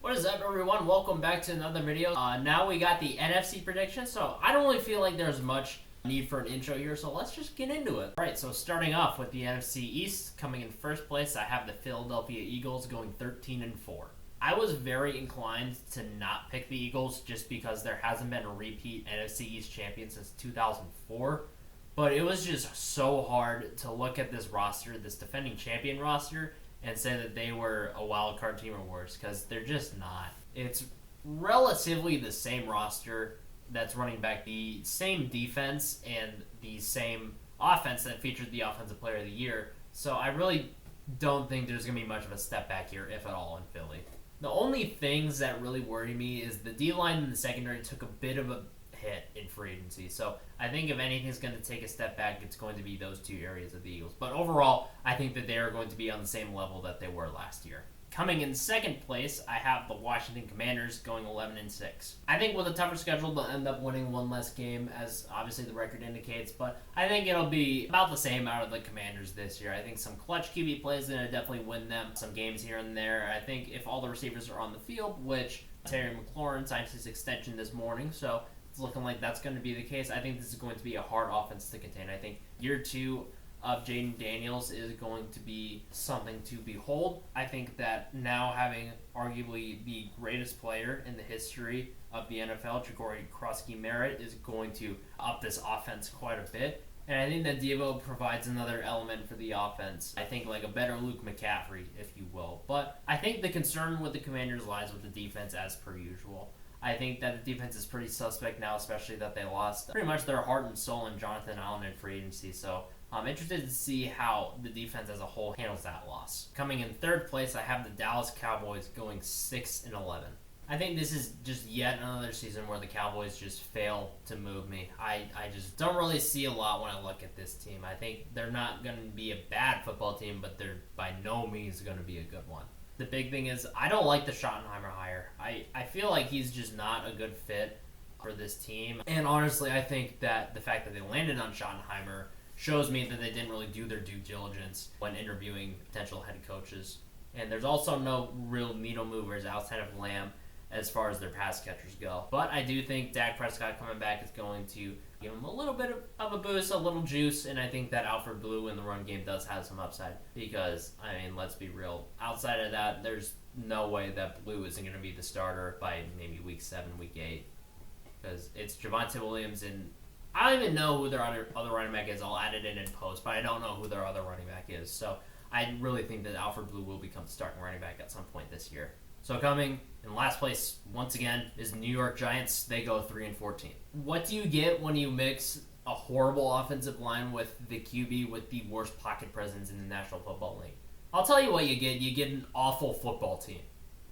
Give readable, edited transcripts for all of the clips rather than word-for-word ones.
What is up, everyone? Welcome back to another video. Now we got the NFC prediction, so I don't really feel like there's much need for an intro here, so let's just get into it. Alright, so starting off with the NFC East, coming in first place, I have the Philadelphia Eagles going 13-4. I was very inclined to not pick the Eagles just because there hasn't been a repeat NFC East champion since 2004, but it was just so hard to look at this roster, this defending champion roster, and say that they were a wild card team or worse, because they're just not. It's relatively the same roster that's running back the same defense and the same offense that featured the Offensive Player of the Year, so I really don't think there's going to be much of a step back here, if at all, in Philly. The only things that really worry me is the D-line and the secondary took a bit of a hit in free agency. So I think if anything's going to take a step back, it's going to be those two areas of the Eagles. But overall, I think that they are going to be on the same level that they were last year. Coming in second place, I have the Washington Commanders going 11-6. I think with a tougher schedule, they'll end up winning one less game, as obviously the record indicates, but I think it'll be about the same out of the Commanders this year. I think some clutch QB plays are going to definitely win them some games here and there. I think if all the receivers are on the field, which Terry McLaurin signed his extension this morning, so it's looking like that's going to be the case. I think this is going to be a hard offense to contain. I think year two of Jaden Daniels is going to be something to behold. I think that now having arguably the greatest player in the history of the NFL, Jacory Krosky-Merritt, is going to up this offense quite a bit. And I think that Devo provides another element for the offense. I think like a better Luke McCaffrey, if you will. But I think the concern with the Commanders lies with the defense as per usual. I think that the defense is pretty suspect now, especially that they lost pretty much their heart and soul in Jonathan Allen in free agency. So I'm interested to see how the defense as a whole handles that loss. Coming in third place, I have the Dallas Cowboys going 6-11. I think this is just yet another season where the Cowboys just fail to move me. I just don't really see a lot when I look at this team. I think they're not going to be a bad football team, but they're by no means going to be a good one. The big thing is I don't like the Schottenheimer hire. I feel like he's just not a good fit for this team. And honestly, I think that the fact that they landed on Schottenheimer shows me that they didn't really do their due diligence when interviewing potential head coaches. And there's also no real needle movers outside of Lamb as far as their pass catchers go. But I do think Dak Prescott coming back is going to give him a little bit of a boost, a little juice, and I think that Alfred Blue in the run game does have some upside because, I mean, let's be real. Outside of that, there's no way that Blue isn't going to be the starter by maybe week 7, week 8, because it's Javonte Williams, and I don't even know who their other running back is. I'll add it in post, but I don't know who their other running back is. So I really think that Alfred Blue will become the starting running back at some point this year. So coming in last place, once again, is the New York Giants. They go 3-14. What do you get when you mix a horrible offensive line with the QB with the worst pocket presence in the National Football League? I'll tell you what you get. You get an awful football team.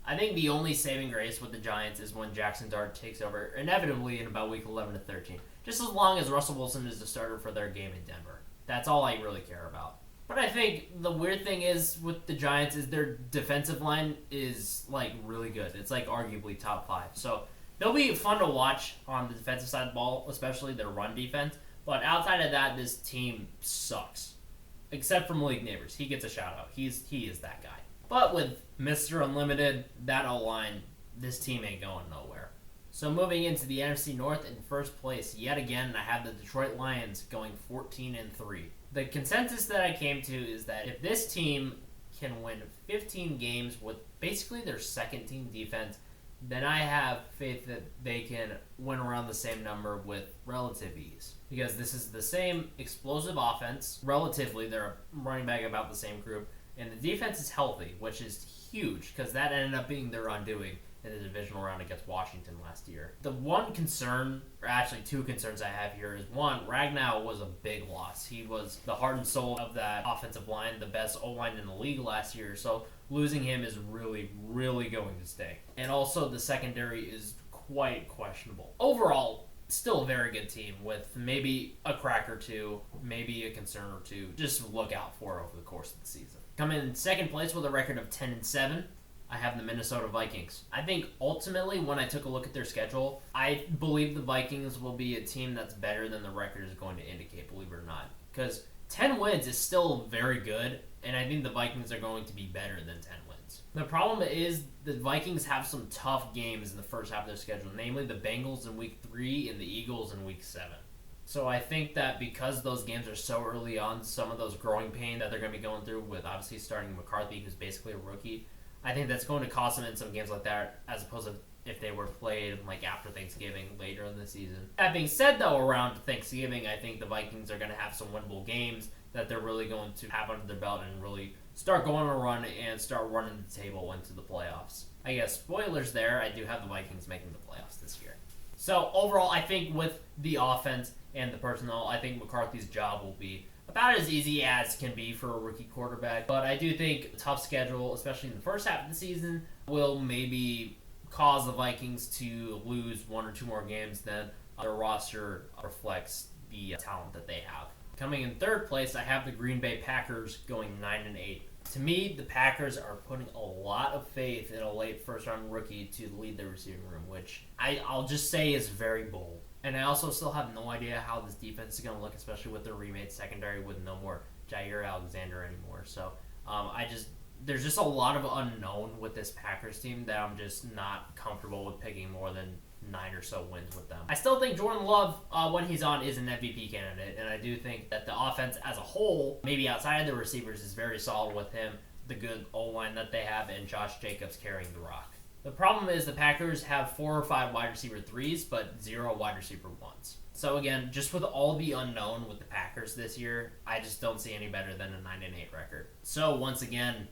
I think the only saving grace with the Giants is when Jackson Dart takes over, inevitably in about week 11 to 13. Just as long as Russell Wilson is the starter for their game in Denver. That's all I really care about. But I think the weird thing is with the Giants is their defensive line is like really good. It's like arguably top 5. So they'll be fun to watch on the defensive side of the ball, especially their run defense. But outside of that, this team sucks. Except for Malik Neighbors. He gets a shout out. He is that guy. But with Mr. Unlimited, that O-line, this team ain't going nowhere. So moving into the NFC North in first place, yet again, I have the Detroit Lions going 14-3. The consensus that I came to is that if this team can win 15 games with basically their second team defense, then I have faith that they can win around the same number with relative ease. Because this is the same explosive offense, relatively, they're running back about the same group, and the defense is healthy, which is huge, because that ended up being their undoing in the divisional round against Washington last year. The one concern, or actually two concerns I have here, is one, Ragnow was a big loss. He was the heart and soul of that offensive line, the best O-line in the league last year, so losing him is really, really going to stay. And also the secondary is quite questionable. Overall, still a very good team with maybe a crack or two, maybe a concern or two. Just look out for over the course of the season. Coming in second place with a record of 10-7. I have the Minnesota Vikings. I think ultimately when I took a look at their schedule, I believe the Vikings will be a team that's better than the record is going to indicate, believe it or not. Because 10 wins is still very good, and I think the Vikings are going to be better than 10 wins. Vikings. The problem is the Vikings have some tough games in the first half of their schedule, namely the Bengals in week 3 and the Eagles in week 7. So I think that because those games are so early on, some of those growing pain that they're going to be going through with obviously starting McCarthy, who's basically a rookie, I think that's going to cost them in some games like that, as opposed to if they were played like after Thanksgiving later in the season. That being said, though, around Thanksgiving, I think the Vikings are going to have some winnable games that they're really going to have under their belt and really start going on a run and start running the table into the playoffs. I guess spoilers there, I do have the Vikings making the playoffs this year. So overall, I think with the offense and the personnel, I think McCarthy's job will be about as easy as can be for a rookie quarterback. But I do think a tough schedule, especially in the first half of the season, will maybe cause the Vikings to lose 1 or 2 more games than their roster reflects the talent that they have. Coming in third place, I have the Green Bay Packers going 9-8. To me, the Packers are putting a lot of faith in a late first-round rookie to lead the receiving room, which I'll just say is very bold. And I also still have no idea how this defense is going to look, especially with their remade secondary with no more Jair Alexander anymore. So there's just a lot of unknown with this Packers team that I'm just not comfortable with picking more than 9 or so wins with them. I still think Jordan Love, when he's on, is an MVP candidate, and I do think that the offense as a whole, maybe outside of the receivers, is very solid with him, the good O-line that they have, and Josh Jacobs carrying the rock. The problem is the Packers have 4 or 5 wide receiver 3s, but 0 wide receiver 1s. So again, just with all the unknown with the Packers this year, I just don't see any better than a 9-8 record. So once again,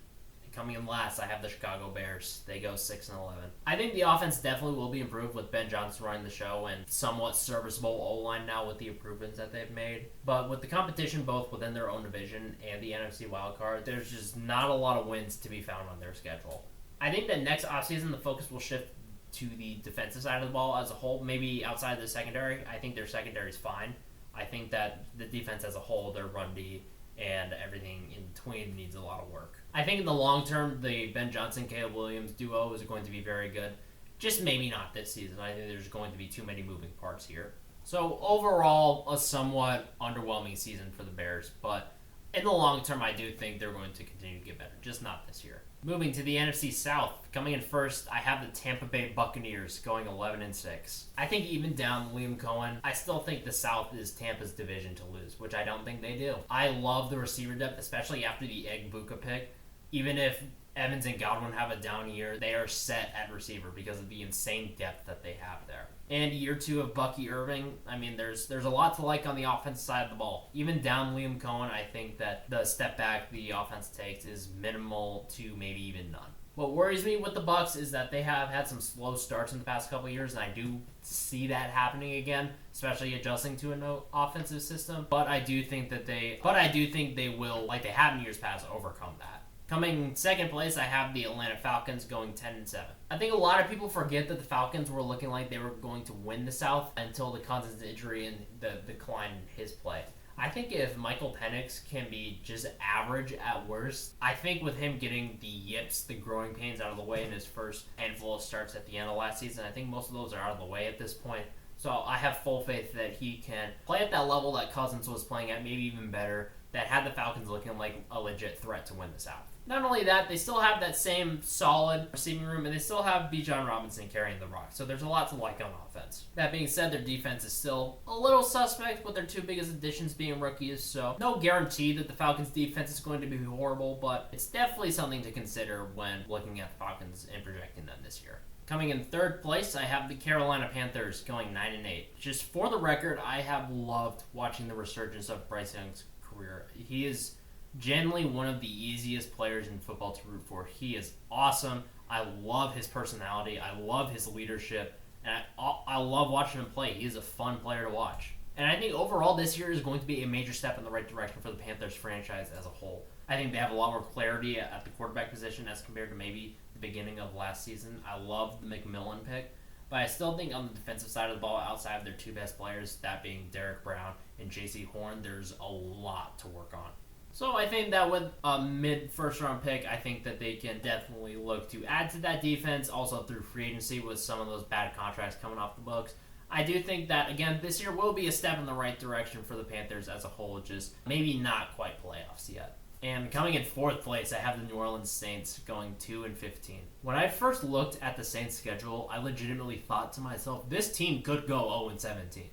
coming in last, I have the Chicago Bears. They go 6-11. I think the offense definitely will be improved with Ben Johnson running the show and somewhat serviceable O-line now with the improvements that they've made. But with the competition both within their own division and the NFC wildcard, there's just not a lot of wins to be found on their schedule. I think that next offseason the focus will shift to the defensive side of the ball as a whole, maybe outside of the secondary. I think their secondary is fine. I think that the defense as a whole, their run D, and everything in between needs a lot of work. I think in the long term, the Ben Johnson, Caleb Williams duo is going to be very good. Just maybe not this season. I think there's going to be too many moving parts here. So overall, a somewhat underwhelming season for the Bears, but in the long term, I do think they're going to continue to get better, just not this year. Moving to the NFC South, coming in first, I have the Tampa Bay Buccaneers going 11-6. I think even down Liam Cohen, I still think the South is Tampa's division to lose, which I don't think they do. I love the receiver depth, especially after the Egbuka pick. Even if Evans and Godwin have a down year, they are set at receiver because of the insane depth that they have there. And year 2 of Bucky Irving, I mean, there's a lot to like on the offensive side of the ball. Even down Liam Cohen, I think that the step back the offense takes is minimal to maybe even none. What worries me with the Bucs is that they have had some slow starts in the past couple of years, and I do see that happening again, especially adjusting to an offensive system. But I do think they will, like they have in years past, overcome that. Coming in second place, I have the Atlanta Falcons going 10-7. I think a lot of people forget that the Falcons were looking like they were going to win the South until the Cousins injury and the decline in his play. I think if Michael Penix can be just average at worst, I think with him getting the yips, the growing pains out of the way in his first handful of starts at the end of last season, I think most of those are out of the way at this point. So I have full faith that he can play at that level that Cousins was playing at, maybe even better, that had the Falcons looking like a legit threat to win the South. Not only that, they still have that same solid receiving room, and they still have Bijan Robinson carrying the rock. So there's a lot to like on offense. That being said, their defense is still a little suspect, with their 2 biggest additions being rookies. So no guarantee that the Falcons' defense is going to be horrible, but it's definitely something to consider when looking at the Falcons and projecting them this year. Coming in third place, I have the Carolina Panthers going 9-8. Just for the record, I have loved watching the resurgence of Bryce Young's career. He is generally one of the easiest players in football to root for. He is awesome. I love his personality. I love his leadership. And I love watching him play. He is a fun player to watch. And I think overall this year is going to be a major step in the right direction for the Panthers franchise as a whole. I think they have a lot more clarity at the quarterback position as compared to maybe the beginning of last season. I love the McMillan pick. But I still think on the defensive side of the ball, outside of their 2 best players, that being Derek Brown and J.C. Horn, there's a lot to work on. So I think that with a mid-first round pick, I think that they can definitely look to add to that defense, also through free agency with some of those bad contracts coming off the books. I do think that, again, this year will be a step in the right direction for the Panthers as a whole, just maybe not quite playoffs yet. And coming in 4th place, I have the New Orleans Saints going 2-15. When I first looked at the Saints' schedule, I legitimately thought to myself, this team could go 0-17.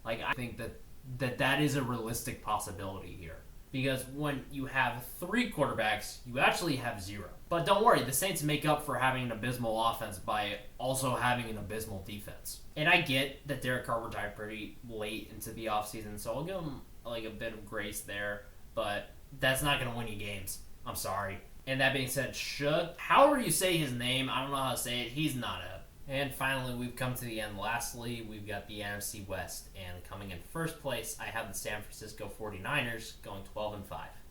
Like, I think that is a realistic possibility here. Because when you have 3 quarterbacks, you actually have 0. But don't worry, the Saints make up for having an abysmal offense by also having an abysmal defense. And I get that Derek Carr retired pretty late into the offseason, so I'll give him like a bit of grace there. But that's not going to win you games. I'm sorry. And that being said, however you say his name, I don't know how to say it, he's not it. And finally, we've come to the end. Lastly, we've got the NFC West. And coming in 1st place, I have the San Francisco 49ers going 12-5.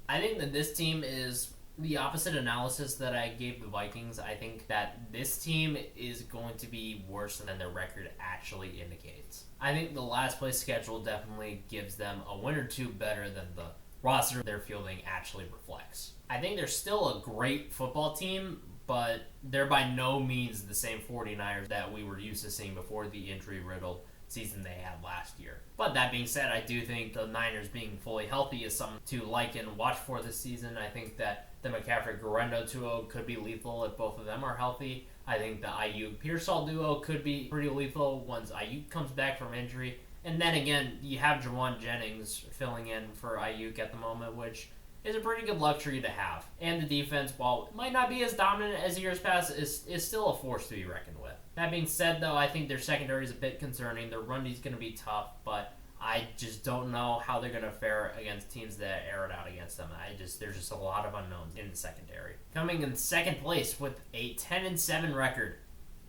I think that this team is the opposite analysis that I gave the Vikings. I think that this team is going to be worse than their record actually indicates. I think the last place schedule definitely gives them a win or two better than the roster they're fielding actually reflects. I think they're still a great football team, but they're by no means the same 49ers that we were used to seeing before the injury-riddled season they had last year. But that being said, I do think the Niners being fully healthy is something to like and watch for this season. I think that the McCaffrey-Guerrero duo could be lethal if both of them are healthy. I think the Ayuk-Pearsall duo could be pretty lethal once Ayuk comes back from injury. And then again, you have Jawan Jennings filling in for Ayuk at the moment, which is a pretty good luxury to have. And the defense, while it might not be as dominant as years past, is still a force to be reckoned with. That being said, though, I think their secondary is a bit concerning. Their run D is going to be tough, but I just don't know how they're going to fare against teams that air it out against them. There's just a lot of unknowns in the secondary. Coming in 2nd place with a 10-7 record,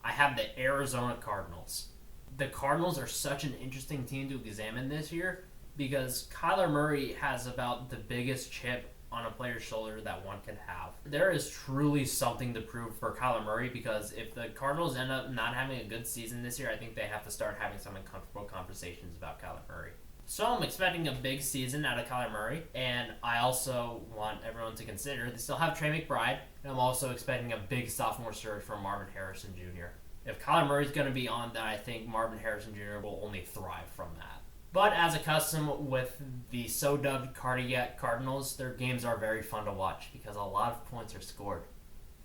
I have the Arizona Cardinals. The Cardinals are such an interesting team to examine this year because Kyler Murray has about the biggest chip on a player's shoulder that one can have. There is truly something to prove for Kyler Murray because if the Cardinals end up not having a good season this year, I think they have to start having some uncomfortable conversations about Kyler Murray. So I'm expecting a big season out of Kyler Murray, and I also want everyone to consider they still have Trey McBride, and I'm also expecting a big sophomore surge from Marvin Harrison Jr. If Kyler Murray's going to be on, then I think Marvin Harrison Jr. will only thrive from that. But as a custom with the so-dubbed Cardiac Cardinals, their games are very fun to watch because a lot of points are scored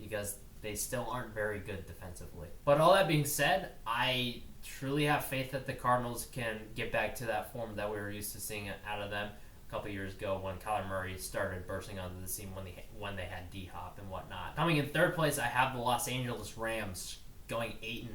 because they still aren't very good defensively. But all that being said, I truly have faith that the Cardinals can get back to that form that we were used to seeing out of them a couple years ago when Kyler Murray started bursting onto the scene when they had D-Hop and whatnot. Coming in 3rd place, I have the Los Angeles Rams going 8-9.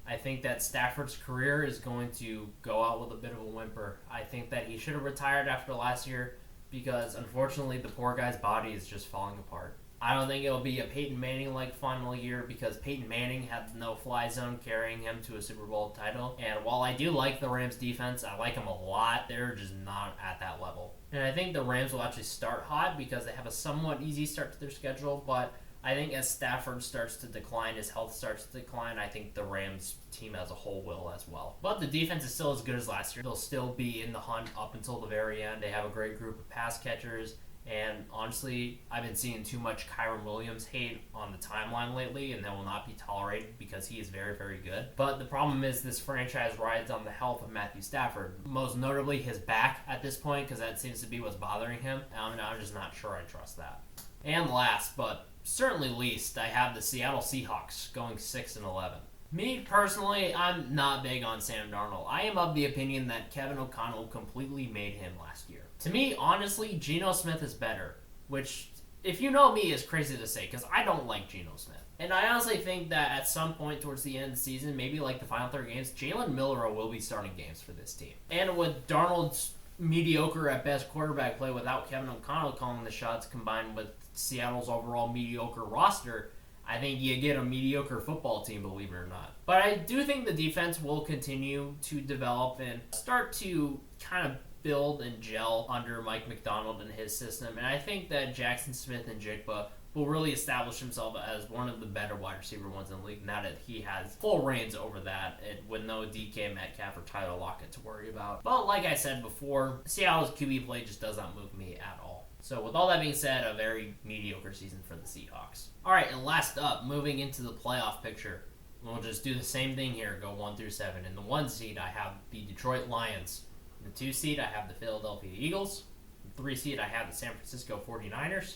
I think that Stafford's career is going to go out with a bit of a whimper. I think that he should have retired after last year because, unfortunately, the poor guy's body is just falling apart. I don't think it'll be a Peyton Manning-like final year because Peyton Manning had no fly zone carrying him to a Super Bowl title. And while I do like the Rams' defense, I like them a lot, they're just not at that level. And I think the Rams will actually start hot because they have a somewhat easy start to their schedule, but I think as Stafford starts to decline, his health starts to decline, I think the Rams team as a whole will as well. But the defense is still as good as last year. They'll still be in the hunt up until the very end. They have a great group of pass catchers. And honestly, I've been seeing too much Kyren Williams hate on the timeline lately, and that will not be tolerated because he is very, very good. But the problem is this franchise rides on the health of Matthew Stafford, most notably his back at this point, because that seems to be what's bothering him. And I'm just not sure I trust that. And last, but certainly least, I have the Seattle Seahawks going 6-11. Me, personally, I'm not big on Sam Darnold. I am of the opinion that Kevin O'Connell completely made him last year. To me, honestly, Geno Smith is better, which, if you know me, is crazy to say, because I don't like Geno Smith. And I honestly think that at some point towards the end of the season, maybe like the final 3 games, Jalen Milroe will be starting games for this team. And with Darnold's mediocre at best quarterback play without Kevin O'Connell calling the shots combined with Seattle's overall mediocre roster, I think you get a mediocre football team, believe it or not. But I do think the defense will continue to develop and start to kind of build and gel under Mike McDonald and his system. And I think that Jackson Smith and Jigba will really establish himself as one of the better wide receiver ones in the league now that he has full reins over that and with no DK Metcalf or Tyler Lockett to worry about. But like I said before, Seattle's QB play just does not move me at all. So with all that being said, a very mediocre season for the Seahawks. Alright, and last up, moving into the playoff picture. We'll just do the same thing here, go 1-7. In the 1 seed, I have the Detroit Lions. In the 2 seed, I have the Philadelphia Eagles. In the 3 seed, I have the San Francisco 49ers.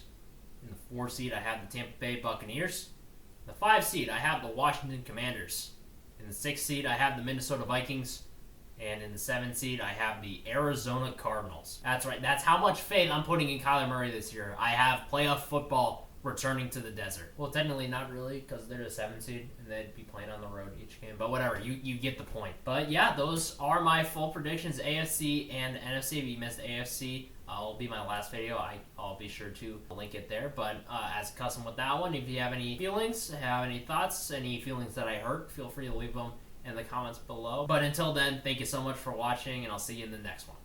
In the 4 seed, I have the Tampa Bay Buccaneers. In the 5 seed, I have the Washington Commanders. In the 6 seed, I have the Minnesota Vikings. And in the 7 seed, I have the Arizona Cardinals. That's right. That's how much faith I'm putting in Kyler Murray this year. I have playoff football returning to the desert. Well, technically not really, because they're the 7 seed, and they'd be playing on the road each game. But whatever, you get the point. But yeah, those are my full predictions, AFC and NFC. If you missed AFC, it'll be my last video. I'll be sure to link it there. But as custom with that one, if you have any feelings, have any thoughts, any feelings that I hurt, feel free to leave them in the comments below. But until then, thank you so much for watching, and I'll see you in the next one.